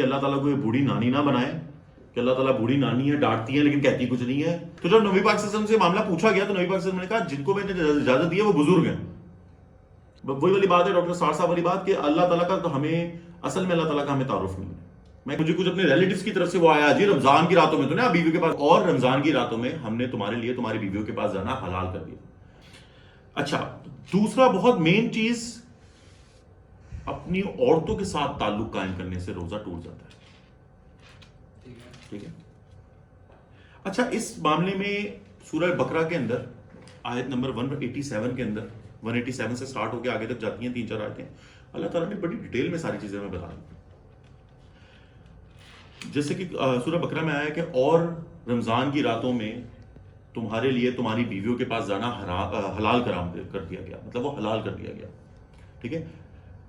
کہ اللہ تعالیٰ کو یہ بوڑھی نانی نہ بنائے کہ اللہ تعالیٰ بوڑھی نانی ہے، ڈانٹتی ہے لیکن کہتی کچھ نہیں ہے. تو جب نبی پاک صلی اللہ علیہ وسلم سے معاملہ پوچھا گیا تو نبی پاک صلی اللہ علیہ وسلم نے کہا جن کو میں نے اجازت دی ہے وہ بزرگ ہیں. وہی والی بات ہے ڈاکٹر سار صاحب والی بات کہ اللہ تعالیٰ کا تو ہمیں اصل میں اللہ تعالیٰ کا ہمیں تعارف نہیں ہے. مجھے کچھ اپنے ریلیٹیوز کی طرف سے وہ آیا جی رمضان کی راتوں میں تو نا بیویوں کے پاس، اور رمضان کی راتوں میں ہم نے تمہارے لیے تمہاری بیویوں کے پاس جانا حلال کر دیا. اچھا دوسرا بہت مین چیز، اپنی عورتوں کے ساتھ تعلق قائم کرنے سے روزہ ٹوٹ جاتا ہے. ٹھیک ہے. اچھا اس معاملے میں سورہ بقرہ کے اندر آیت نمبر 187 کے اندر 187 سے سٹارٹ ہو کے آگے تک جاتی ہیں 3-4 آیتیں. اللہ تعالیٰ نے بڑی ڈیٹیل میں ساری چیزیں ہمیں بتا دی. جیسے کہ سورہ بقرہ میں آیا کہ اور رمضان کی راتوں میں تمہارے لیے تمہاری بیویوں کے پاس جانا حلال کر دیا گیا، مطلب وہ حلال کر دیا گیا. ٹھیک ہے.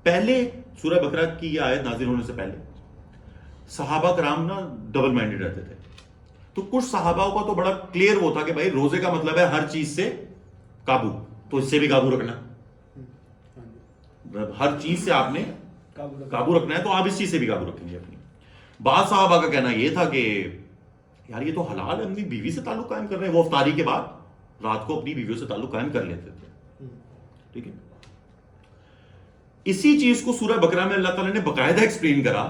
پہلے سورہ بقرہ کی یہ آیت نازل ہونے سے پہلے صحابہ کرام نا ڈبل مائنڈڈ رہتے تھے. تو کچھ صحابہ کا تو بڑا کلیئر وہ تھا کہ بھائی روزے کا مطلب ہے ہر چیز سے قابو، تو اس سے بھی قابو رکھنا، ہر چیز سے آپ نے قابو رکھنا ہے تو آپ اس چیز سے بھی قابو رکھیں گے اپنی. بعض صحابہ کا کہنا یہ تھا کہ یار یہ تو حلال ہے، اپنی بیوی سے تعلق قائم کر رہے ہیں. وہ افطاری کے بعد رات کو اپنی بیویوں سے تعلق قائم کر لیتے تھے. ٹھیک ہے. اسی چیز کو سورہ بقرہ میں اللہ تعالیٰ نے باقاعدہ ایکسپلین کرا،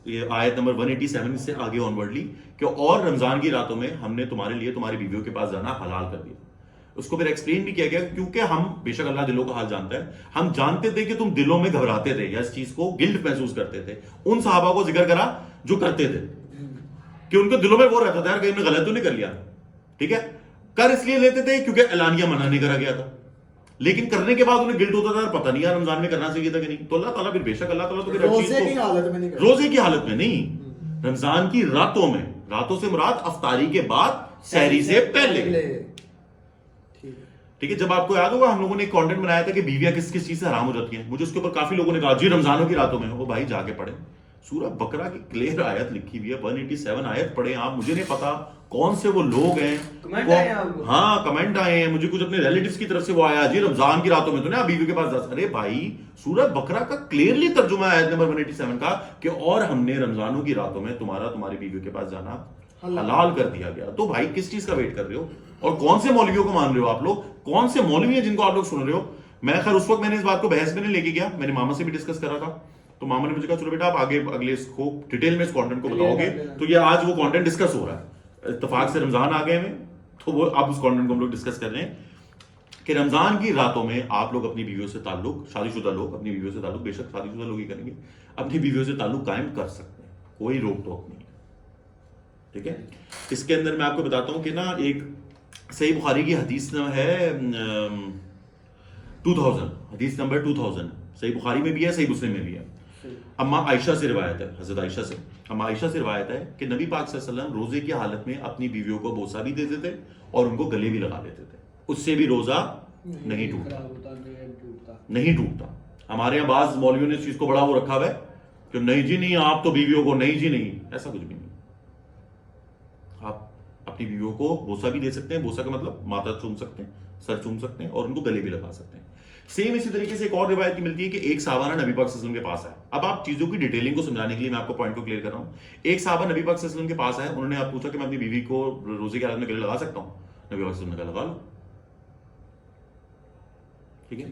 یہ آیت نمبر 187 سے آگے آنورڈلی، کہ اور رمضان کی راتوں میں ہم نے تمہارے لیے تمہاری بیویوں کے پاس جانا حلال کر دیا. اس کو پھر ایکسپلین بھی کیا گیا کیونکہ ہم بے شک اللہ دلوں کا حال جانتا ہے، ہم جانتے تھے کہ تم دلوں میں گھبراتے تھے یا اس چیز کو گلٹ محسوس کرتے تھے. ان صحابہ کو ذکر کرا جو کرتے تھے کہ ان کے دلوں میں وہ رہتا تھا یار کہیں میں غلط تو نہیں کر لیا. ٹھیک ہے. کر اس لیے لیتے تھے کیونکہ اعلانیہ منع نہیں کرا گیا تھا، لیکن کرنے کے بعد انہیں گلٹ ہوتا تھا پتہ نہیں یار رمضان میں کرنا چاہیے تھا کہ نہیں. تو اللہ تعالیٰ پھر بے شک اللہ تعالیٰ تو روزے کی حالت میں نہیں، رمضان کی راتوں میں، راتوں سے مراد افطاری کے بعد سحری سے پہلے. ٹھیک ہے. جب آپ کو یاد ہوگا ہم لوگوں نے ایک کانٹینٹ بنایا تھا کہ بیویاں کس کس چیز سے حرام ہو جاتی ہیں، مجھے اس کے اوپر کافی لوگوں نے کہا جی رمضانوں کی راتوں میں. وہ بھائی جا کے پڑھیں سورہ بقرہ کی کلیئر آیت لکھی ہوئی ہے، 187 آیت پڑھیں آپ. مجھے نہیں پتا کون سے وہ لوگ ہیں، ہاں کمنٹ آئے ہیں، مجھے کچھ اپنے ریلیٹیوز کی طرف سے وہ آیا جی رمضان کی راتوں میں تو نا بیوی کے پاس جا. ارے بھائی سورہ بقرہ کا کلیئرلی ترجمہ ہے آیت نمبر 187 کا کہ اور ہم نے رمضانوں کی راتوں میں تمہاری بیویوں کے پاس جانا حلال کر دیا گیا. تو بھائی کس چیز کا ویٹ کر رہے ہو؟ اور کون سے مولویوں کو مان رہے ہو آپ لوگ؟ کون سے مولوی ہیں جن کو آپ لوگ سن رہے ہو؟ میں خیر اس وقت میں نے اس بات کو بحث میں نہیں لے کے گیا، میں نے ماما سے بھی ڈسکس کرا تھا. تو ماما نے مجھے کہا چلو بیٹا آپ آگے اگلے اس کو ڈیٹیل میں اس کانٹینٹ کو بتاؤ گے. تو یہ آج وہ کانٹینٹ ڈسکس ہو رہا ہے، اتفاق سے رمضان آ گئے ہیں تو وہ اب اس کانٹینٹ کو ہم لوگ ڈسکس کر رہے ہیں کہ رمضان کی راتوں میں آپ لوگ اپنی بیویوں سے تعلق، شادی شدہ لوگ اپنی بیویوں سے تعلق، بے شک شادی شدہ لوگ ہی کریں گے، اپنی بیویوں سے تعلق قائم کر سکتے ہیں، کوئی روک ٹوک نہیں ہے. ٹھیک ہے. اس کے اندر میں آپ کو بتاتا ہوں کہ نا ایک صحیح بخاری کی حدیث ہے 2000، حدیث نمبر 2000 صحیح بخاری میں بھی ہے، صحیح مسلم میں بھی ہے. اما عائشہ سے روایت ہے، حضرت عائشہ سے، اما عائشہ سے روایت ہے کہ نبی پاک صلی اللہ علیہ وسلم روزے کی حالت میں اپنی بیویوں کو بوسہ بھی دیتے تھے اور ان کو گلے بھی لگا دیتے تھے، اس سے بھی روزہ نہیں ٹوٹتا. ہمارے یہاں بعض مولویوں نے اس چیز کو بڑا وہ رکھا ہوا ہے کہ نہیں جی نہیں آپ تو بیویوں کو، نہیں جی نہیں، ایسا کچھ بھی نہیں. آپ اپنی بیویوں کو بوسہ بھی دے سکتے ہیں، بوسہ کا مطلب ماتھا چوم سکتے ہیں، سر چوم سکتے ہیں اور ان کو گلے بھی لگا سکتے ہیں. سیم اسی طریقے سے ایک اور روایت کی ملتی ہے کہ ایک صحابہ نبی پاک صلی اللہ علیہ وسلم کے پاس آئے. اب آپ چیزوں کی ڈیٹیلنگ کو سمجھانے کے لیے میں آپ کو پوائنٹ کو کلیئر کر رہا ہوں. ایک صحابہ نبی پاک صلی اللہ علیہ وسلم کے پاس آئے، انہوں نے آپ پوچھا کہ میں اپنی بیوی کو روزے کی حالت میں گلے لگا سکتا ہوں؟ نبی پاک صلی اللہ علیہ وسلم نے کہا لگا لو. ٹھیک ہے.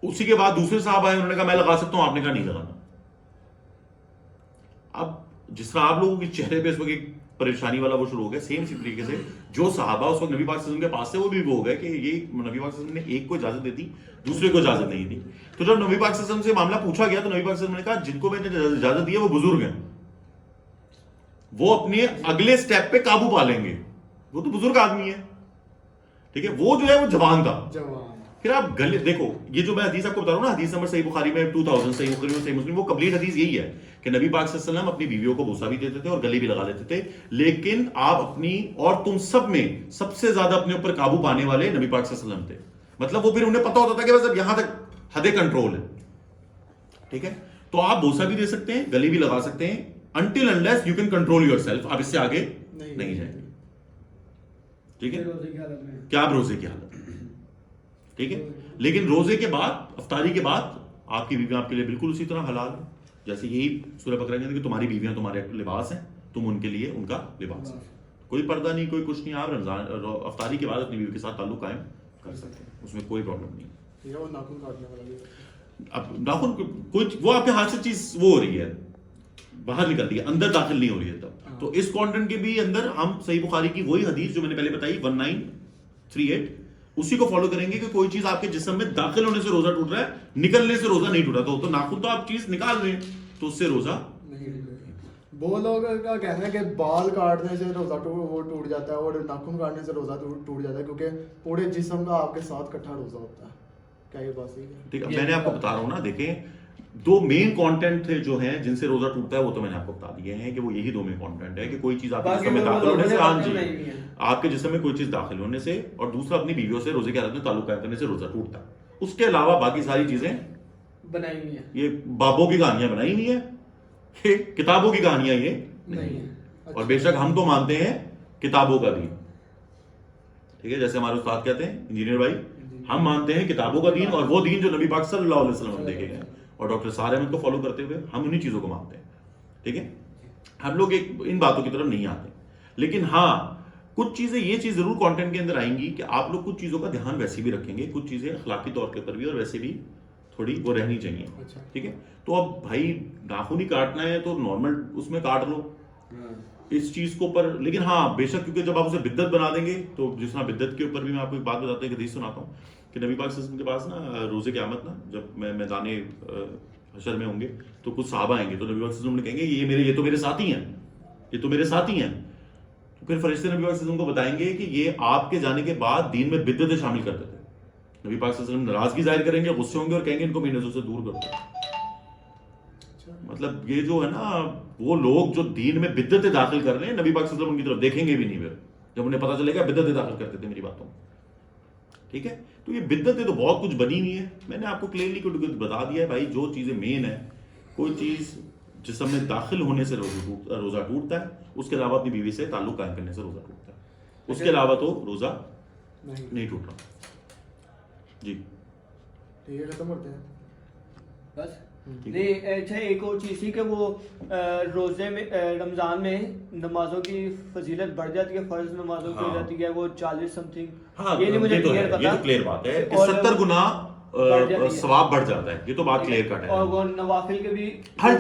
اسی کے بعد دوسرے صحابہ آئے، انہوں نے کہا میں لگا سکتا ہوں، آپ نے کہا نہیں لگانا. اب جس طرح آپ لوگوں کے چہرے پہ اس وقت ایک پریشانی والا وہ شروع ہو گیا، سیم اسی طریقے سے جو صحابہ اس وقت نبی پاک صلی اللہ علیہ وسلم کے پاس سے وہ بھی وہ ہو گئے کہ یہ نبی پاک صلی اللہ علیہ وسلم نے ایک کو اجازت دیتی، دوسرے کو اجازت نہیں دی. تو جب نبی پاک صلی اللہ علیہ وسلم سے معاملہ پوچھا گیا تو نبی پاک صلی اللہ علیہ وسلم نے کہا جن کو میں نے اجازت دی ہے وہ بزرگ ہیں، وہ اپنے اگلے سٹیپ پہ قابو پا لیں گے، وہ تو بزرگ آدمی ہے. ٹھیک ہے. وہ جو ہے وہ جوان تھا. پھر آپ گلے دیکھو، یہ جو میں حدیث آپ کو بتا رہا ہوں نا، حدیث نمبر صحیح بخاری میں 2000، صحیح بخاری میں، صحیح مسلم، وہ کمپلیٹ حدیث یہی ہے کہ نبی پاک صلی اللہ علیہ وسلم اپنی بیویوں کو بوسہ بھی دیتے تھے اور گلے بھی لگا لیتے تھے، لیکن آپ اپنی اور تم سب میں سب سے زیادہ اپنے اوپر قابو پانے والے نبی پاک صلی اللہ علیہ وسلم تھے. مطلب وہ پھر انہیں پتا ہوتا تھا کہ بس اب یہاں تک حد کنٹرول ہے. ٹھیک ہے. تو آپ بوسہ بھی دے سکتے ہیں، گلے بھی لگا سکتے ہیں، until unless you can control yourself. آپ اس سے آگے نہیں جائیں گے. ٹھیک ہے. کیا آپ روزے کی حالت، ٹھیک ہے. لیکن روزے کے بعد، افطاری کے بعد آپ کی بیوی آپ کے لیے بالکل اسی طرح حلال ہے. جیسے یہی سورہ بقرہ کے اندر کہ تمہاری بیویاں تمہارے لباس ہیں، تم ان کے لیے ان کا لباس ہے. کوئی پردہ نہیں، کوئی کچھ نہیں. آپ رمضان افطاری کے بعد اپنی بیوی کے ساتھ تعلق قائم کر سکتے ہیں، اس میں کوئی پرابلم نہیں. اب ناخن کوئی وہ آپ کے ہاتھ سے چیز وہ ہو رہی ہے، باہر نکل رہی ہے، اندر داخل نہیں ہو رہی ہے تب. تو اس کانٹینٹ کے بھی اندر ہم صحیح بخاری کی وہی حدیث جو میں نے پہلے بتائی 1938 اسی کو فالو کریں گے کہ کوئی چیز آپ کے جسم میں داخل ہونے سے روزہ ٹوٹ رہا ہے، نکلنے سے روزہ نہیں ٹوٹا. تو ناخن تو آپ چیز نکال رہے ہیں تو اس سے روزہ نہیں. وہ لوگ کا کہنا ہے کہ بال کاٹنے سے روزہ ٹوٹ جاتا ہے اور ناخن کاٹنے سے روزہ ٹوٹ جاتا ہے کیونکہ پورے جسم کا آپ کے ساتھ کٹھا روزہ ہوتا ہے. کیا یہ بات صحیح ہے؟ میں نے آپ کو بتا رہا ہوں نا، دیکھیں دو مین کانٹینٹ تھے جو ہیں جن سے روزہ ٹوٹتا ہے، وہ تو میں نے آپ کو بتا دیے ہیں کہ وہ یہی دو مین کانٹینٹ ہے کہ کوئی چیز آپ کے جسم میں داخل ہونے سے، ہاں جی آپ کے جسم میں کوئی چیز داخل ہونے سے، اور دوسرا اپنی بیویوں سے روزے کے حالت میں تعلق قائم کرنے سے روزہ ٹوٹتا ہے. اس کے علاوہ باقی ساری چیزیں بنائی ہوئی ہیں، یہ بابوں کی کہانیاں بنائی ہوئی ہیں، یہ کتابوں کی کہانیاں یہ نہیں ہیں. اور بے شک ہم تو مانتے ہیں کتابوں کا دین، ٹھیک ہے، جیسے ہمارے استاد کہتے ہیں انجینئر بھائی، ہم مانتے ہیں کتابوں کا دین اور وہ دین جو نبی پاک صلی اللہ علیہ وسلم نے دیکھے ہیں اور ڈاکٹر سارے احمد کو فالو کرتے ہوئے ہم انہی چیزوں کو مانتے ہیں. ٹھیک ہے، ہم لوگ ان باتوں کی طرف نہیں آتے. لیکن ہاں کچھ چیزیں یہ چیز ضرور کانٹینٹ کے اندر آئیں گی کہ آپ لوگ کچھ چیزوں کا دھیان ویسے بھی رکھیں گے، کچھ چیزیں اخلاقی طور کے اوپر بھی اور ویسے بھی تھوڑی وہ رہنی چاہیے. ٹھیک ہے، تو اب بھائی ناخن ہی کاٹنا ہے تو نارمل اس میں کاٹ لو اس چیز کو اوپر. لیکن ہاں بے شک کیونکہ جب آپ اسے بدعت بنا دیں گے تو جس طرح بدعت کے اوپر بھی میں آپ کو ایک بات بتاتا ہوں، حدیث سناتا ہوں کہ نبی پاک صلی اللہ علیہ وسلم کے پاس نا روز قیامت نا جب میں میدان حشر میں ہوں گے تو کچھ صحابہ آئیں گے تو نبی پاک صلی اللہ علیہ وسلم نے کہیں گے یہ تو میرے ساتھی ہیں، یہ تو میرے ساتھی ہیں. تو پھر فرشتے نبی پاک صلی اللہ علیہ وسلم کو بتائیں گے کہ یہ آپ کے جانے کے بعد دین میں بدعتیں شامل کرتے تھے. نبی پاک صلی اللہ علیہ وسلم ناراضگی ظاہر کریں گے، غصے ہوں گے اور کہیں گے ان کو میری نظروں سے دور کر دو. مطلب یہ جو ہے نا وہ لوگ جو دین میں بدعتیں داخل کر رہے ہیں نبی پاک صلی اللہ علیہ وسلم ان کی طرف دیکھیں گے بھی نہیں پھر جب انہیں پتہ چلے گا بدعتیں داخل کرتے تھے میری باتوں میں. ٹھیک ہے، تو یہ بدعتیں تو بہت کچھ بنی ہوئی ہے. میں نے آپ کو کلیئرلی بتا دیا ہے بھائی، جو چیزیں مین ہیں، کوئی چیز جسم میں داخل ہونے سے روزہ ٹوٹتا ہے، اس کے علاوہ اپنی بیوی سے تعلق قائم کرنے سے روزہ ٹوٹتا ہے، اس کے علاوہ تو روزہ نہیں ٹوٹ رہا. جی ٹھیک ہے، ختم کرتے ہیں بس. نہیں اچھا ایک اور چیز تھی کہ وہ روزے میں رمضان میں نمازوں کی فضیلت بڑھ جاتی ہے، فرض نمازوں کی ہو جاتی ہے وہ 40 سم تھنگ. ہاں یہ تو کلیئر بات ہے کہ 70 گنا ثواب بڑھ جاتا ہے، یہ تو بات کلیئر کٹ ہے. اور وہ نوافل کے بھی ہر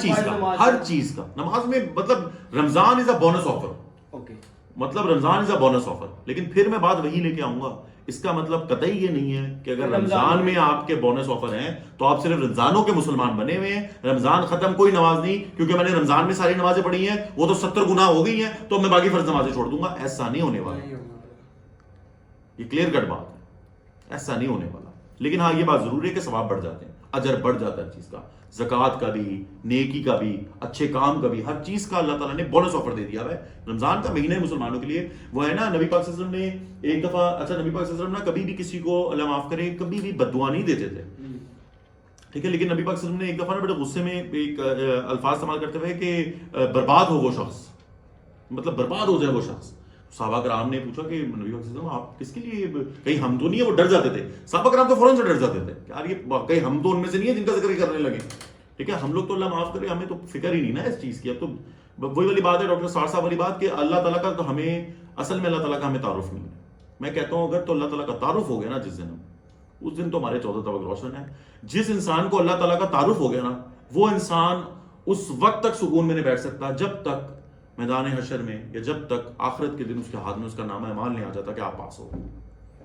چیز کا نماز میں مطلب رمضان از اے بونس آفر. اوکے، مطلب رمضان از اے بونس آفر. لیکن پھر میں بات وہی لے کے آؤں گا، اس کا مطلب قطعی یہ نہیں ہے کہ اگر رمضان میں آپ کے بونس آفر ہیں تو آپ صرف رمضانوں کے مسلمان بنے ہوئے ہیں. رمضان ختم کوئی نماز نہیں کیونکہ میں نے رمضان میں ساری نمازیں پڑھی ہیں وہ تو 70 گنا ہو گئی ہیں تو میں باقی فرض نمازیں چھوڑ دوں گا. ایسا نہیں ہونے والا، یہ کلیئر کٹ بات ہے، ایسا نہیں ہونے والا. لیکن ہاں یہ بات ضروری ہے کہ ثواب بڑھ جاتے ہیں، اجر بڑھ جاتا ہے چیز کا، زکوٰۃ کا بھی، نیکی کا بھی، اچھے کام کا بھی، ہر چیز کا اللہ تعالیٰ نے بونس آفر دے دیا ہے. رمضان کا مہینہ ہے مسلمانوں کے لیے، وہ ہے نا نبی پاک صلی اللہ علیہ وسلم نے ایک دفعہ، اچھا نبی پاک صلی اللہ علیہ وسلم نا کبھی بھی کسی کو اللہ معاف کرے کبھی بھی بد دعا نہیں دیتے تھے. ٹھیک ہے، لیکن نبی پاک صلی اللہ علیہ وسلم نے ایک دفعہ نا بڑے غصے میں ایک الفاظ استعمال کرتے ہوئے کہ برباد ہو وہ شخص، مطلب برباد ہو جائے وہ شخص. صحابہ کرام نے پوچھا کہ نبی پاک صلی اللہ علیہ وسلم آپ کس کے لیے، کہیں ہم تو نہیں ہے؟ وہ ڈر جاتے تھے صحابہ کرام تو فوراً سے ڈر جاتے تھے کہ یار یہ کہیں ہم تو ان میں سے نہیں ہے جن کا ذکر کرنے لگے. ٹھیک ہے، ہم لوگ تو اللہ معاف کرے ہمیں تو فکر ہی نہیں نا اس چیز کی. اب تو وہی والی بات ہے ڈاکٹر سار صاحب والی بات کہ اللہ تعالیٰ کا تو ہمیں اصل میں اللہ تعالیٰ کا ہمیں تعارف نہیں ہے. میں کہتا ہوں اگر تو اللہ تعالیٰ کا تعارف ہو گیا نا جس دن، اس دن تو ہمارے 14 طبق روشن ہے. جس انسان کو اللہ تعالیٰ کا تعارف ہو گیا نا وہ انسان اس وقت تک سکون میں نہیں بیٹھ سکتا جب تک میدان حشر میں یا جب تک آخرت کے دن اس کے ہاتھ میں اس کا نامہ اعمال نہیں آ جاتا کہ آپ پاس ہو.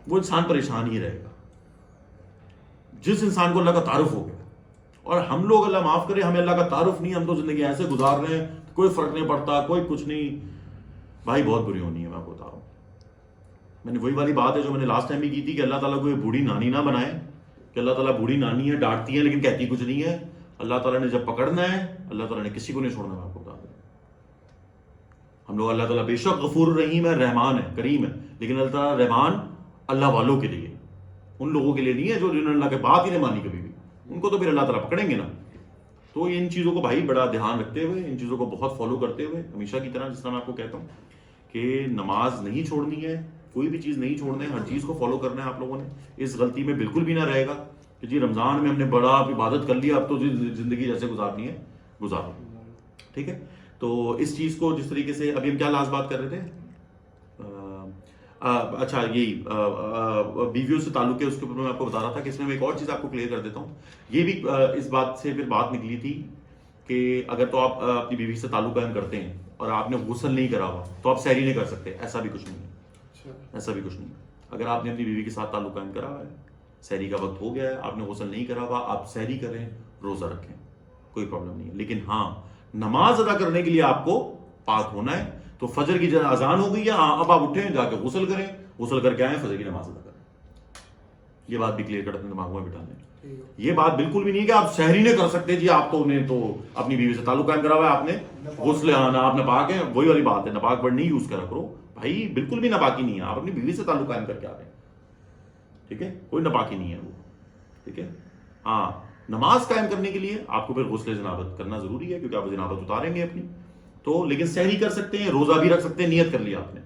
وہ انسان پریشان ہی رہے گا جس انسان کو اللہ کا تعارف ہو گیا. اور ہم لوگ اللہ معاف کرے ہمیں اللہ کا تعارف نہیں، ہم تو زندگی ایسے گزار رہے ہیں کوئی فرق نہیں پڑتا، کوئی کچھ نہیں. بھائی بہت بری ہونی ہے، میں آپ کو بتا رہا ہوں. میں نے وہی والی بات ہے جو میں نے لاسٹ ٹائم بھی کی تھی کہ اللہ تعالیٰ کو یہ بوڑھی نانی نہ بنائے کہ اللہ تعالیٰ بوڑھی نانی ہے، ڈانٹتی ہے لیکن کہتی کچھ نہیں ہے. اللہ تعالیٰ نے جب پکڑنا ہے اللہ تعالیٰ نے کسی کو نہیں چھوڑنا. میں آپ کو بتا دوں ہم لوگ اللہ تعالیٰ بے شک غفور رحیم ہے، رحمان ہے، کریم ہے، لیکن اللہ تعالیٰ رحمان اللہ والوں کے لیے، ان لوگوں کے لیے نہیں ہے جو جنہوں نے اللہ کے بات ہی نہیں مانی کبھی بھی. ان کو تو پھر اللہ تعالیٰ پکڑیں گے نا. تو ان چیزوں کو بھائی بڑا دھیان رکھتے ہوئے، ان چیزوں کو بہت فالو کرتے ہوئے، ہمیشہ کی طرح جس طرح میں آپ کو کہتا ہوں کہ نماز نہیں چھوڑنی ہے، کوئی بھی چیز نہیں چھوڑنا ہے، ہر چیز کو فالو کرنا ہے. آپ لوگوں نے اس غلطی میں بالکل بھی نہ رہے گا کہ جی رمضان میں ہم نے بڑا عبادت کر لیا اب تو زندگی جیسے گزارنی ہے. گزارو. ٹھیک ہے, تو اس چیز کو جس طریقے سے ابھی ہم کیا لاسٹ بات کر رہے تھے, اچھا یہی بیویوں سے تعلق ہے, اس کے اوپر میں آپ کو بتا رہا تھا کہ اس میں ایک اور چیز آپ کو کلیئر کر دیتا ہوں. یہ بھی اس بات سے پھر بات نکلی تھی کہ اگر تو آپ اپنی بیوی سے تعلق قائم کرتے ہیں اور آپ نے غسل نہیں کرا ہوا تو آپ سحری نہیں کر سکتے. ایسا بھی کچھ نہیں ہے, ایسا بھی کچھ نہیں ہے. اگر آپ نے اپنی بیوی کے ساتھ تعلق قائم کرا ہوا ہے, سحری کا وقت ہو گیا ہے, آپ نے غسل نہیں کرا ہوا, آپ سحری کریں, روزہ رکھیں, کوئی پرابلم نہیں ہے. لیکن ہاں, نماز ادا کرنے کے لیے آپ کو پاک ہونا ہے. تو فجر کی اذان ہو گئی ہے, ہاں اب آپ اٹھیں, جا کے غسل کریں, غسل کر کے آئیں, فجر کی نماز ادا کریں. یہ بات بھی کلیئر کر اپنے دماغ میں بٹھا لیں. یہ بات بالکل بھی نہیں ہے کہ آپ سحری نہیں کر سکتے جی, آپ تو نے تو اپنی بیوی سے تعلق قائم کرا ہوا ہے, آپ نے غسل آنا, آپ ناپاک ہیں, وہی والی بات ہے. ناپاک ورڈ نہیں یوز کرا کرو بھائی, بالکل بھی ناپاکی نہیں ہے. آپ اپنی بیوی سے تعلق قائم کر کے آ رہے ہیں, ٹھیک ہے, کوئی ناپاکی نہیں ہے وہ, ٹھیک ہے. ہاں, نماز قائم کرنے کے لیے آپ کو پھر غسل جنابت کرنا ضروری ہے, کیونکہ آپ جنابت اتاریں گے اپنی. تو لیکن سحری کر سکتے ہیں, روزہ بھی رکھ سکتے ہیں, نیت کر لیا آپ نے,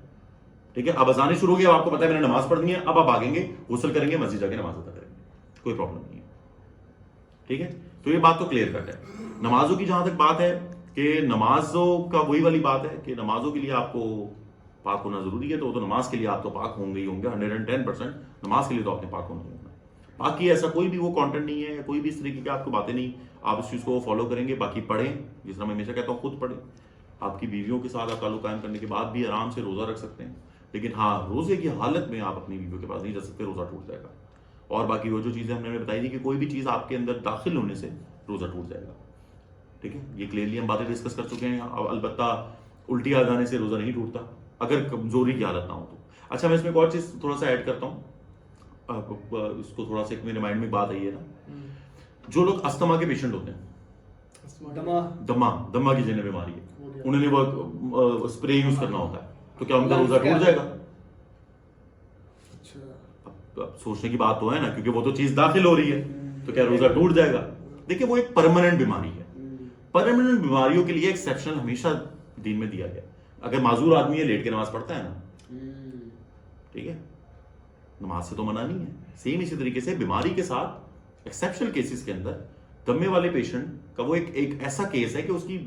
ٹھیک ہے. اب اذانیں شروع ہو گئی, اب آپ کو پتا ہے میں نے نماز پڑھنی ہے, اب آپ آگیں گے, غسل کریں گے, مسجد جا کے نماز ادا کریں گے, کوئی پرابلم نہیں ہے, ٹھیک ہے. تو یہ بات تو کلیئر کٹ ہے. نمازوں کی جہاں تک بات ہے کہ نمازوں کا وہی والی بات ہے کہ نمازوں کے لیے آپ کو پاک ہونا ضروری ہے. تو نماز کے لیے آپ تو پاک ہوں گے ہی ہوں گے 110%. نماز کے لیے تو آپ نے پاک ہونا ہوگا. باقی ایسا کوئی بھی وہ کانٹینٹ نہیں ہے, کوئی بھی اس طریقے کی آپ کو باتیں نہیں, آپ اس چیز کو فالو کریں گے. باقی پڑھیں, جس طرح میں ہمیشہ کہتا ہوں, خود پڑھیں. آپ کی بیویوں کے ساتھ آپ تعلق قائم کرنے کے بعد بھی آرام سے روزہ رکھ سکتے ہیں. لیکن ہاں, روزے کی حالت میں آپ اپنی بیویوں کے پاس نہیں جا سکتے, روزہ ٹوٹ جائے گا. اور باقی وہ جو چیزیں ہم نے بتائی تھی کہ کوئی بھی چیز آپ کے اندر داخل ہونے سے روزہ ٹوٹ جائے گا, ٹھیک ہے. یہ کلیئرلی ہم باتیں ڈسکس کر چکے ہیں. البتہ الٹی آ جانے سے روزہ نہیں ٹوٹتا اگر کمزوری کی حالت نہ ہو تو. اچھا, میں اس میں ایک اور چیز تھوڑا سا ایڈ کرتا ہوں, اس کو تھوڑا سا ایک میرے مائنڈ میں بات آئی ہے نا. جو لوگ استما کے پیشنٹ ہوتے ہیں, دما کی جنہیں بیماری ہے, انہوں نے وہ اسپرے یوز کرنا ہوتا ہے, تو کیا ان کا روزہ ٹوٹ جائے گا؟ اب سوچنے کی بات تو ہے نا, کیونکہ وہ تو چیز داخل ہو رہی ہے, تو کیا روزہ ٹوٹ جائے گا؟ دیکھیں, وہ ایک پرماننٹ بیماری ہے. پرماننٹ بیماریوں کے لیے ایکسیپشن ہمیشہ دین میں دیا گیا. اگر معذور آدمی ہے, لیٹ کے نماز پڑھتا ہے نا, ٹھیک ہے, نماز سے تو منع نہیں ہے. سیم اسی طریقے سے بیماری کے ساتھ ایکسیپشنل کیسز کے اندر دمے والے پیشنٹ کا وہ ایک ایسا کیس ہے کہ اس کی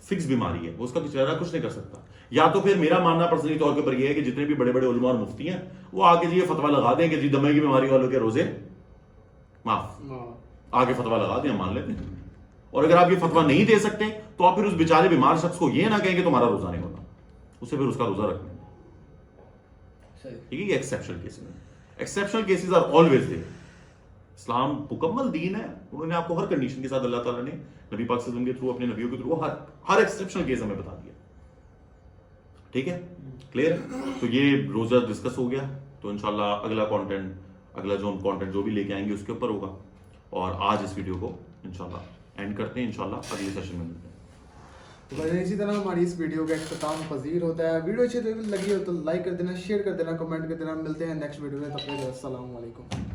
فکس بیماری ہے, وہ اس کا بیچارہ کچھ نہیں کر سکتا. یا تو پھر میرا ماننا پرسنلی طور کے اوپر یہ ہے کہ جتنے بھی بڑے بڑے علماء اور مفتی ہیں وہ آگے جی یہ فتویٰ لگا دیں کہ جی دمے کی بیماری والوں کے روزے معاف, آگے فتویٰ لگا دیں, ہم مان لیتے ہیں. اور اگر آپ یہ فتویٰ نہیں دے سکتے تو آپ پھر اس بیچارے بیمار شخص کو یہ نہ کہیں کہ تمہارا روزہ نہیں ہوتا, اسے پھر اس کا روزہ رکھنا. ٹھیک ہے, یہ ایکسیپشنل کیسز ہیں. Exceptional cases are always there. اسلام مکمل دین ہے, انہوں نے آپ کو ہر کنڈیشن کے ساتھ اللہ تعالیٰ نے نبی پاک صلی اللہ علیہ وسلم کے تھرو, اپنے نبیوں کے تھرو ہر ایکسیپشنل کیس ہمیں بتا دیا. ٹھیک ہے, کلیئر ہے. تو یہ روزہ ڈسکس ہو گیا. تو انشاءاللہ اگلا کانٹینٹ, اگلا جو ہم کانٹینٹ جو بھی لے کے آئیں گے اس کے اوپر ہوگا. اور آج اس ویڈیو کو انشاءاللہ اینڈ کرتے ہیں, انشاءاللہ اگلے سیشن میں ملتے ہیں. تو اسی طرح ہماری اس ویڈیو کا اختتام پذیر ہوتا ہے. ویڈیو اچھی لگی ہو تو لائک کر دینا, شیئر کر دینا, کمنٹ کر دینا. ملتے ہیں نیکسٹ ویڈیو میں, تب تک السلام علیکم.